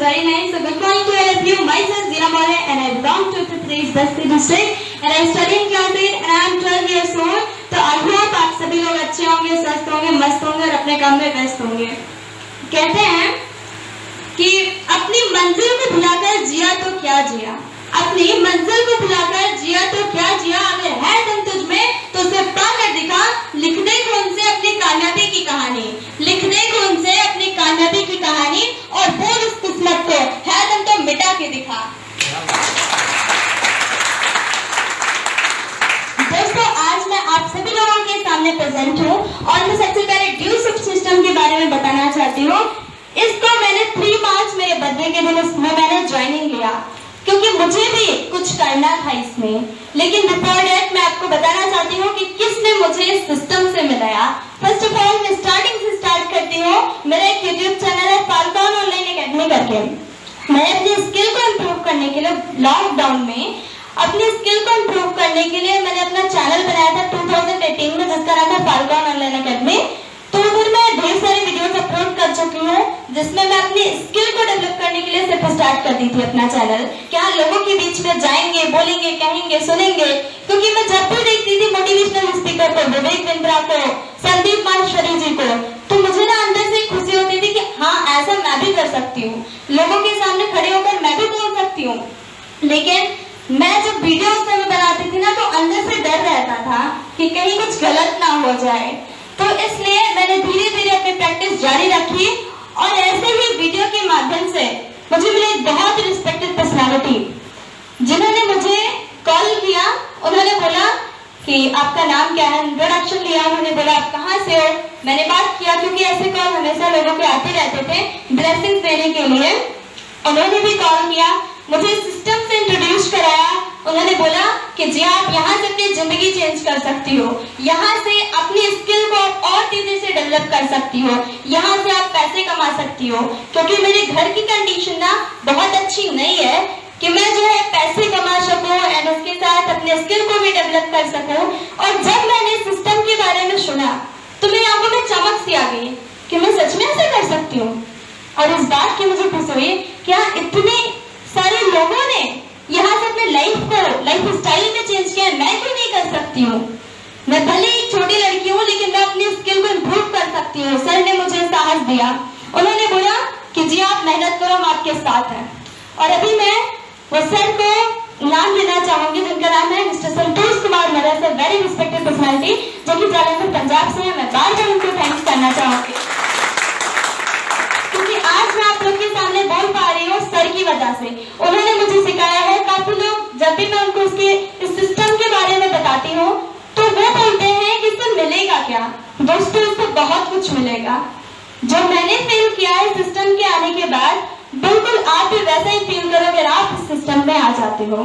very nice. So good morning to all of you. Myself Zina More and I belong to Uttar Pradesh Basti district and I study in class 8 and I am 12 years old. तो I hope आप सभी लोग अच्छे होंगे, स्वस्थ होंगे, मस्त होंगे और अपने काम में व्यस्त होंगे। कहते हैं कि अपनी मंजिल को भुलाकर जिया तो क्या जिया, अपनी मंजिल को भुलाकर जिया तो क्या जिया, अगर है दम तुझ में तो उसे पढ़कर दिखा, लिख दे खून से अपनी कामयाबी की कहानी, लिख दे खून से अपनी कामयाबी की कहानी और बोल उस किस्मत को है दम तो मिटा के दिखा। दोस्तों, आज मैं आप सभी लोगों के सामने प्रेजेंट हूँ और मैं सबसे पहले ड्यू सिस्टम के बारे में बताना चाहती हूँ। इसको मैंने 3 मार्च मेरे बर्थडे के दिन इसमें मैंने ज्वाइनिंग लिया क्योंकि मुझे भी कुछ करना था इसमें। लेकिन बिफोर दैट मैं आपको बताना चाहती हूँ कि किसने मुझे इस सिस्टम से मिलाया। फर्स्ट ऑफ ऑल मैं स्टार्टिंग से स्टार्ट करती हूँ। मेरा एक यूट्यूब चैनल है फाल्कन ऑनलाइन एकेडमी करके। मैंने अपनी स्किल को इम्प्रूव करने के लिए लॉकडाउन में अपनी स्किल को इम्प्रूव करने के लिए मैंने अपना चैनल बनाया था 2018 में, जिसका नाम था फाल्कन ऑनलाइन एकेडमी। तो उधर मैं ढेर सारी वीडियोस अपलोड कर चुकी हूँ जिसमें मैं अपनी स्किल को डेवलप करने के लिए सिर्फ स्टार्ट कर दी थी अपना चैनल। क्या लोगों के बीच में जाएंगे, बोलेंगे, कहेंगे, सुनेंगे, क्योंकि मैं जब भी देखती थी मोटिवेशनल स्पीकर को, विवेक बिंद्रा को, संदीप माहेश्वरी जी को, तो मुझे ना अंदर से खुशी होती थी कि हाँ ऐसा मैं भी कर सकती हूँ, लोगों के सामने खड़े होकर मैं भी बोल सकती हूँ। लेकिन मैं जब वीडियो उस समय बनाती थी ना तो अंदर से डर रहता था कि कहीं कुछ गलत ना हो जाए। तो इसलिए मैंने धीरे धीरे अपनी प्रैक्टिस जारी रखी और ऐसे ही वीडियो के माध्यम से मुझे मिली बहुत रिस्पेक्टेड पर्सनालिटी जिन्होंने मुझे कॉल किया। उन्होंने बोला कि आपका नाम क्या है, इंट्रोडक्शन लिया, उन्होंने बोला आप कहाँ से हो। मैंने बात किया क्योंकि ऐसे कॉल हमेशा लोगों के आते रहते थे ब्लेसिंग्स देने के लिए। उन्होंने भी कॉल किया, मुझे सिस्टम से इंट्रोड्यूस कराया। उन्होंने बोला कि जी आप यहाँ से अपनी जिंदगी चेंज कर सकती हो, यहाँ से अपनी स्किल को और तेजी से डेवलप कर सकती हो, यहाँ से आप पैसे कमा सकती हो। क्योंकि मेरे घर की कंडीशन ना बहुत अच्छी नहीं है कि मैं जो है पैसे कमा सकूं एंड उसके साथ अपने स्किल को भी डेवलप कर सकूं। और जब मैंने सिस्टम के बारे में सुना तो मेरी आंखों में चमक सी आ गई कि मैं सच में ऐसा कर सकती हूँ। और इस बात की मुझे खुशी हुई क्या इतने सारे लोगों ने यहाँ से अपने लाइफ स्टाइल में चेंज किया, मैं क्यों नहीं कर सकती हूँ। मैं भले एक छोटी लड़की हूँ लेकिन मैं अपनी स्किल को इम्प्रूव कर सकती हूँ। सर ने मुझे साहस दिया, उन्होंने बोला कि जी आप मेहनत करो, हम आपके साथ हैं। और अभी मैं वो सर को नाम लेना चाहूंगी जिनका नाम है मिस्टर संतोष कुमार मरा, सर वेरी रिस्पेक्टेड पर्सनालिटी जो कि जालंधर पंजाब से है। मैं बार बार उनको थैंक्स करना चाहूंगी क्योंकि आज मैं आप लोग के सामने बोल पा रही हूँ सर की वजह से। उन्होंने मुझे सिखाया है। काफी लोग जब भी मैं उनको उसके इस सिस्टम के बारे में बताती हूँ तो वो बोलते हैं कि इससे मिलेगा क्या। दोस्तों इससे बहुत कुछ मिलेगा। जो मैंने फील किया है सिस्टम के आने के बाद, बिल्कुल आप भी वैसा ही फील करोगे आप इस सिस्टम में आ जाते हो।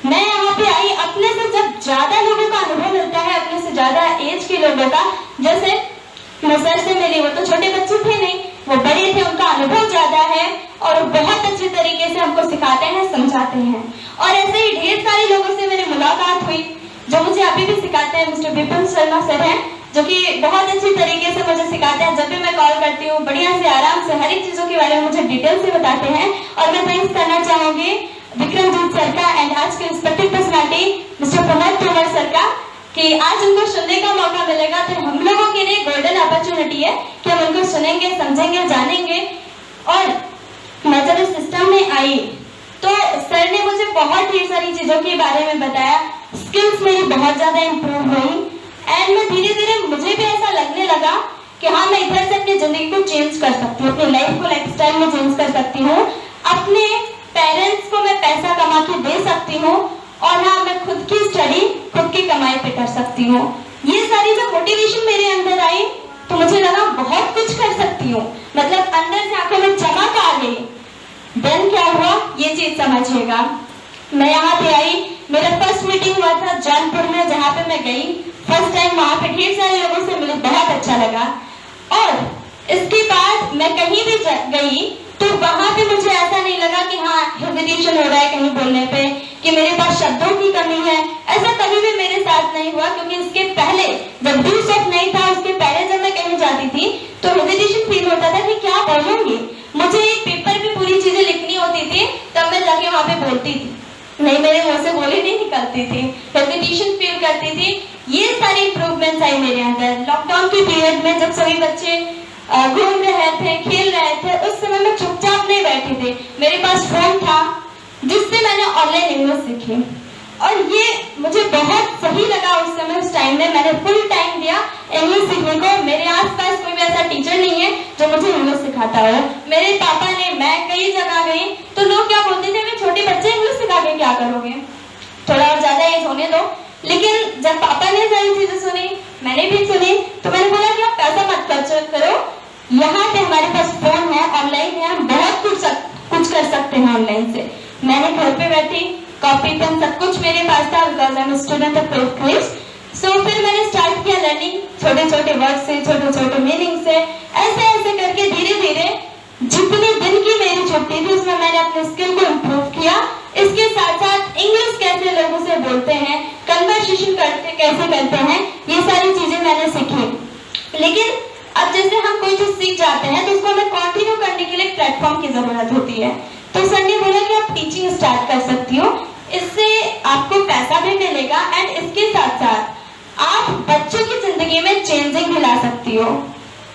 मैं यहाँ पे आई, अपने से जब ज्यादा लोगों का अनुभव मिलता है, अपने से ज्यादा एज के लोगों का, जैसे मैं सर से मिली, वो तो छोटे बच्चे थे नहीं, वो बड़े थे, उनका अनुभव ज्यादा है और वो बहुत अच्छे तरीके से हमको सिखाते हैं, समझाते हैं। और ऐसे ही ढेर सारे लोगों से मेरी मुलाकात हुई जो मुझे अभी भी सिखाते हैं। मिस्टर विपिन शर्मा सर हैं जो कि बहुत अच्छी तरीके से मुझे सिखाते हैं। जब भी मैं कॉल करती हूँ बढ़िया से आराम से हर एक चीजों के बारे में मुझे डिटेल से बताते हैं। और मैं थैंक्स करना चाहूंगी विक्रमजीत सर का एंड आज के respected personality mister Pramod Tomar sir का कि आज उनको सुनने का मौका मिलेगा तो हम लोगों के लिए गोल्डन अपॉर्चुनिटी है कि हम उनको सुनेंगे, समझेंगे, जानेंगे। और मैं जब इस सिस्टम में आई तो सर ने मुझे बहुत ढेर सारी चीजों के बारे में बताया। स्किल्स मेरी बहुत ज्यादा इम्प्रूव हुई एंड मैं धीरे धीरे मुझे भी ऐसा लगने लगा कि हाँ मैं इधर से अपनी जिंदगी को चेंज कर सकती हूँ, अपनी लाइफ को लाइफस्टाइल में चेंज कर सकती हूँ, अपने पेरेंट्स को मैं पैसा कमा के दे सकती हूँ और हाँ मैं खुद की स्टडी खुद की कमाई पे कर सकती हूँ। ये सारी जब मोटिवेशन मेरे अंदर आई तो मुझे लगा बहुत कुछ कर सकती हूँ, मतलब अंदर से आंखों में चमक आ गई। देन क्या हुआ ये चीज समझिएगा। मैं यहाँ पे आई, मेरा फर्स्ट मीटिंग हुआ था जौनपुर में जहाँ पे मैं गई फर्स्ट टाइम, वहाँ पे ढेर सारे लोगों से मिली, बहुत अच्छा लगा। और इसके बाद मैं कहीं भी गई तो वहां पे मुझे ऐसा नहीं लगा कि हाँ हेजिटेशन हो रहा है कहीं बोलने पे, कि मेरे पास शब्दों की कमी है। ऐसा कभी भी मेरे साथ नहीं हुआ क्योंकि इसके पहले जब ड्यू नहीं था उसके पहले जब मैं कहीं जाती थी तो हेजिटेशन फील होता था कि क्या बोलूंगी, मुझे पेपर पे पूरी चीजें लिखनी होती थी, तब मैं जाके वहाँ पे बोलती थी, नहीं मेरे मुंह से बोली नहीं निकलती थी, हेजिटेशन फील करती थी। ये सारी इंप्रूवमेंट्स आई मेरे अंदर। लॉकडाउन के पीरियड में जब सभी बच्चे घूम रहे थे, खेल रहे थे, उस समय मैं चुपचाप नहीं बैठी थी, मेरे पास फोन था जिससे मैंने ऑनलाइन इंग्लिश सीखी। और ये मुझे बहुत सही लगा उस समय, उस टाइम में मैंने फुल टाइम दिया इंग्लिश सीखने को। मेरे आसपास कोई भी ऐसा टीचर नहीं है जो मुझे इंग्लिश सिखाता हो। मेरे पापा ने, मैं कई जगह गई तो लोग क्या बोलते थे, मैं छोटे बच्चे इंग्लिश सिखा के क्या करोगे, थोड़ा और ज्यादा एज होने दो। लेकिन जब पापा ने सारी चीजें सुनी, मैंने भी सुनी, तो मैंने बोला कि आप पैसा मत खर्च करो, यहाँ पे हमारे पास फोन है, ऑनलाइन है, हम बहुत कुछ कर सकते हैं ऑनलाइन से। मैंने घर पे बैठी, कॉपी पेन सब कुछ मेरे पास था, because I am student of 12th class. So फिर मैंने स्टार्ट किया लर्निंग, छोटे छोटे वर्ड से, छोटे छोटे मीनिंग से, ऐसे ऐसे करके धीरे धीरे जितने दिन की मेरी छुट्टी थी उसमें मैंने अपने स्किल को इम्प्रूव किया। इसके साथ साथ इंग्लिश कैसे लोगों से बोलते हैं, कन्वर्सेशन करते कैसे करते हैं, ये सारी चीजें मैंने सीखी। लेकिन अब जैसे हम कोई चीज सीख जाते हैं तो उसको हमें कंटिन्यू करने के लिए एक प्लेटफॉर्म की जरूरत होती है। तो सर ने बोला कि आप टीचिंग स्टार्ट कर सकती हो, इससे आपको पैसा भी मिलेगा एंड इसके साथ साथ आप बच्चों की जिंदगी में चेंजिंग भी ला सकती हो।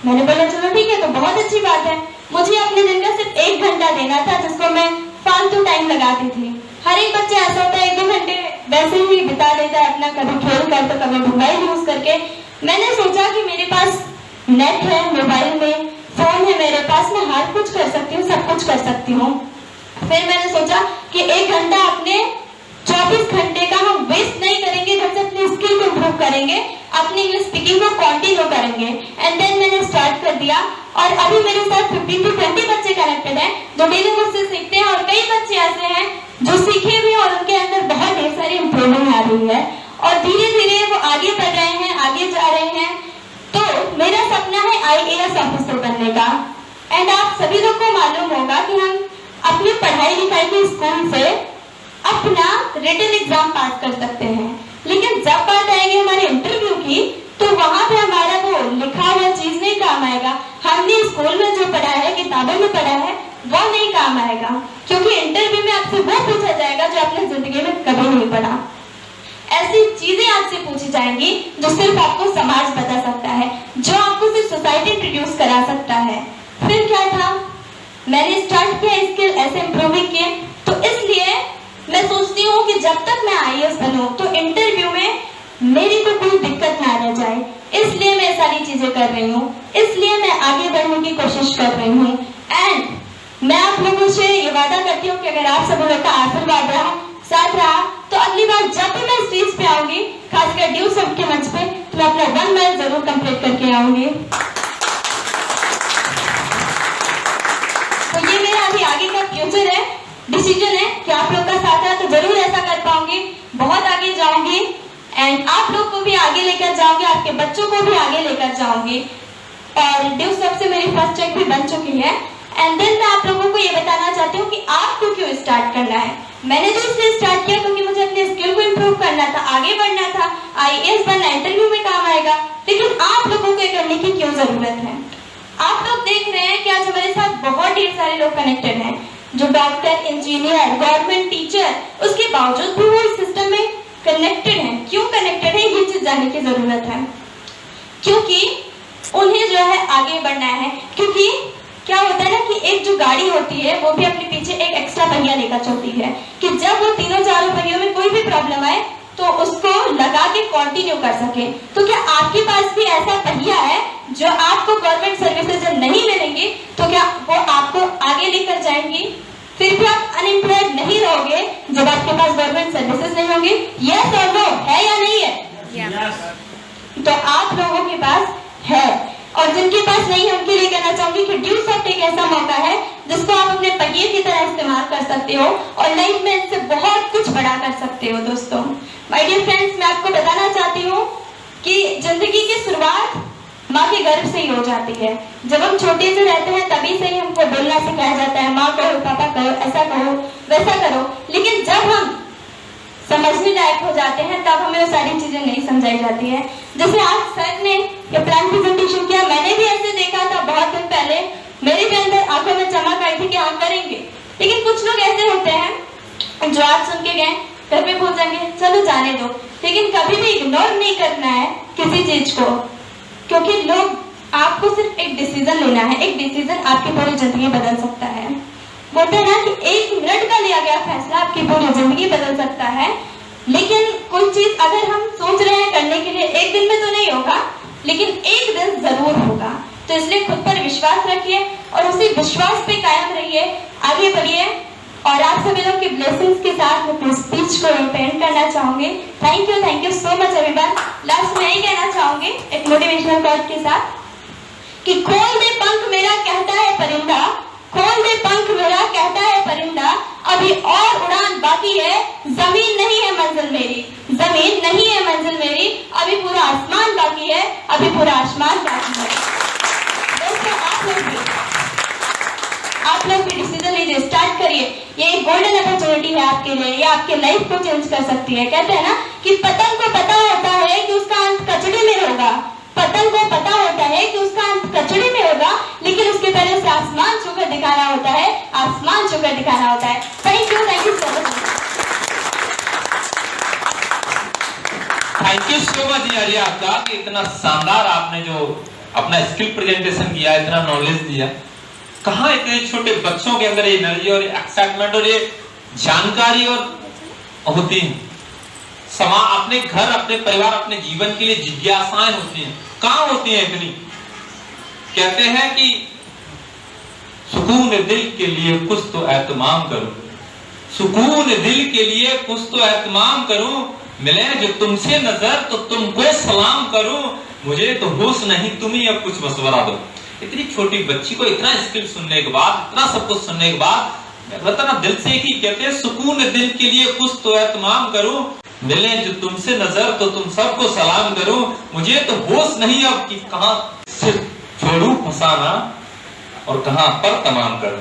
मैंने बोला चलो ठीक है, तो बहुत अच्छी बात है। मुझे अपने दिन का सिर्फ 1 घंटा देना था, जिसको मैं फालतू टाइम लगाती थी। हर एक बच्चा ऐसा होता है 1-2 घंटे वैसे ही बिता देता है अपना, कभी खेल कर तो कभी मोबाइल यूज करके। मैंने सोचा कि मेरे पास नेट है, मोबाइल में फोन है मेरे पास, मैं हर कुछ कर सकती हूँ, सब कुछ कर सकती हूँ। फिर मैंने सोचा कि 1 घंटा अपने 24 घंटे का हम वेस्ट नहीं करेंगे, जब से अपनी स्किल को इम्प्रूव करेंगे, अपनी इंग्लिश स्पीकिंग को कंटिन्यू करेंगे। एंड देन मैंने स्टार्ट कर दिया और अभी मेरे साथ 15 से 20 बच्चे कनेक्टेड हैं जो डेली मुझसे सीखते हैं, और कई बच्चे ऐसे हैं जो सीखे भी और उनके अंदर बहुत ढेर सारी इम्प्रूवमेंट आ रही है और धीरे धीरे वो आगे बढ़ रहे हैं, आगे जा रहे हैं। तो मेरा सपना है IAS ऑफिसर बनने का। एंड आप सभी लोग को मालूम होगा कि हम अपनी पढ़ाई लिखाई के स्कूल से अपना रिटन एग्जाम पास कर सकते हैं, लेकिन जब बात आएगी हमारे इंटरव्यू की तो वहां पे हमारा वो लिखा हुआ चीज नहीं काम आएगा। हमने स्कूल में जो पढ़ा है, किताबों में पढ़ा है, वो नहीं काम आएगा, क्योंकि इंटरव्यू में आपसे वो पूछा जाएगा जो आपने जिंदगी में कभी नहीं पढ़ा। ऐसी चीजें आपसे पूछी जाएंगी जो सिर्फ आपको समाज बता सकता है, जो आपको सिर्फ सोसाइटी इंट्रोड्यूस करा सकता है। फिर क्या था, मैंने स्टार्ट किया स्किल ऐसे इम्प्रूविंग किए। तो इसलिए मैं सोचती हूँ कि जब तक मैं IAS बनूं तो इंटरव्यू में मेरी को कोई दिक्कत ना रह जाए, इसलिए मैं सारी चीजें कर रही हूँ, इसलिए मैं आगे बढ़ने की कोशिश कर रही हूँ। एंड मैं आप लोगों से ये वादा करती हूँ कि अगर आप सब लोगों का आशीर्वाद रहा, साथ रहा, तो अगली बार जब भी मैं स्टेज पे आऊंगी, खासकर ड्यू सब के मंच पे, तो मैं अपना 1 माइल जरूर कंप्लीट करके आऊंगी। तो ये मेरा अभी आगे का फ्यूचर है, डिसीजन है कि आप लोग का साथ है तो जरूर ऐसा कर पाऊंगी, बहुत आगे जाऊंगी एंड आप लोग को भी आगे लेकर जाऊंगी, आपके बच्चों को भी आगे लेकर जाऊंगी। और ड्यू सब से मेरी फर्स्ट चेक भी बन चुकी है। एंड देन मैं आप लोगों को ये बताना चाहती हूँ कि आपको क्यों स्टार्ट करना है। मैंने तो इसलिए स्टार्ट किया क्योंकि मुझे अपने स्किल को इम्प्रूव करना था, आगे बढ़ना था, IAS बनना, इंटरव्यू में काम आएगा। लेकिन आप लोगों को ये करने की क्यों जरूरत है? आप लोग देख रहे हैं कि आज हमारे साथ बहुत ढेर सारे लोग कनेक्टेड हैं, जो डॉक्टर, इंजीनियर, गवर्नमेंट टीचर, उसके बावजूद भी वो इस सिस्टम में कनेक्टेड हैं। क्यों कनेक्टेड है, ये चीज जानने की जरूरत है। क्योंकि उन्हें जो है आगे बढ़ना है। क्योंकि क्या होता है ना कि एक जो गाड़ी होती है वो भी अपने पीछे एक एक्स्ट्रा पहिया लेकर चलती है, कि जब वो 3-4 पहियों में कोई भी प्रॉब्लम आए तो उसको लगा के कंटिन्यू कर सके। तो क्या आपके पास भी ऐसा पहिया है जो आपको गवर्नमेंट सर्विसेज जब नहीं मिलेंगी तो क्या वो आपको आगे लेकर जाएंगी? फिर भी आप अनएम्प्लॉयड नहीं रहोगे जब आपके पास गवर्नमेंट सर्विसेज नहीं होंगे। यस और नो है या नहीं है? yes. तो आप लोगों के पास है, और जिनके पास नहीं है उनके लिए कहना चाहूंगी कि ड्यू सॉफ्ट एक ऐसा मौका है जिसको आप अपने पहिए की तरह इस्तेमाल कर सकते हो और लाइफ में इससे बहुत कुछ बड़ा कर सकते हो। दोस्तों, माय डियर फ्रेंड्स, मैं आपको बताना चाहती हूँ कि जिंदगी की शुरुआत माँ के गर्भ से ही हो जाती है। जब हम छोटे से रहते हैं तभी से ही हमको बोलना सिखाया जाता है, माँ कहो, पापा कहो, ऐसा कहो, वैसा करो। लेकिन जब हम समझने लायक हो जाते हैं तब हमें वो सारी चीजें नहीं समझाई जाती है। जैसे आज सर ने ये प्लान प्रेजेंटेशन किया, मैंने भी ऐसे देखा था बहुत दिन पहले मेरे भी अंदर आंखों में चमक आई थी कि हाँ करेंगे। लेकिन कुछ लोग ऐसे होते हैं जो आज सुन के गए, घर पे भूल जाएंगे, चलो जाने दो। लेकिन कभी भी इग्नोर नहीं करना है किसी चीज को, क्योंकि लोग आपको सिर्फ एक डिसीजन लेना है, एक डिसीजन आपकी पूरी जिंदगी बदल सकता है। बोलते हैं ना कि 1 मिनट का लिया गया फैसला आपकी पूरी जिंदगी बदल सकता है। लेकिन कोई चीज अगर हम सोच रहे हैं करने के लिए, एक दिन में तो नहीं होगा, लेकिन एक दिन जरूर होगा। तो इसलिए खुद पर विश्वास रखिए और उसी विश्वास पे कायम रहिए, आगे बढ़िए। और आप सभी लोग की ब्लेसिंग्स के साथ मैं अपनी स्पीच को एंड करना चाहूंगी। Thank you so much everyone. Last में यही कहना चाहूंगी एक मोटिवेशनल कोट के साथ कि खोल दे पंख मेरा कहता है परिंदा, खोल दे पंख मेरा कहता है परिंदा, अभी और उड़ान बाकी है, जमीन नहीं है मंजिल मेरी, जमीन नहीं है मंजिल मेरी, अभी पूरा आसमान बाकी है, अभी पूरा आसमान बाकी है। दोस्तों आप लोग भी डिसीजन लीजिए, स्टार्ट करिए। ये एक गोल्डन अपॉर्चुनिटी है आपके लिए, ये आपके लाइफ को चेंज कर सकती है। कहते हैं ना कि पतंग को पता होता है कि उसका अंत कचड़े में होगा, पतंग को पता होता है कि उसका अंत कचड़े में होगा, लेकिन उसके पहले उसे आसमान छूकर दिखाना होता है, आसमान छूकर दिखाना होता है। Thank you so much. Thank you so much यारिया आपका कि इतना शानदार आपने जो अपना स्किल प्रेजेंटेशन किया, इतना नॉलेज दिया। कहाँ इतने छोटे बच्चों के अंदर ये एनर्जी और एक्साइटमेंट और ये जानकारी और होती है। अपने घर, अपने परिवार, अपने जीवन के लिए जिज्ञासाएं होती हैं, कहाँ होती हैं इतनी। कहते हैं कि सुकून दिल के लिए कुछ तो एहतमाम करो, सुकून दिल के लिए कुछ तो एहतमाम करूं, मिले जो तुमसे नजर तो तुमको सलाम करूं, मुझे तो होश नहीं, तुम ही अब कुछ मशवरा दो। इतनी छोटी बच्ची को इतना स्किल सुनने के बाद, इतना सब कुछ सुनने के बाद बताना दिल से ही कहते हैं सुकून दिल के लिए कुछ तो एहतमाम करूं, मिले जो तुमसे नजर तो तुम सबको सलाम करूं, मुझे तो होश नहीं अब कि कहां से छोड़ू फसाना और कहां पर तमाम करूं।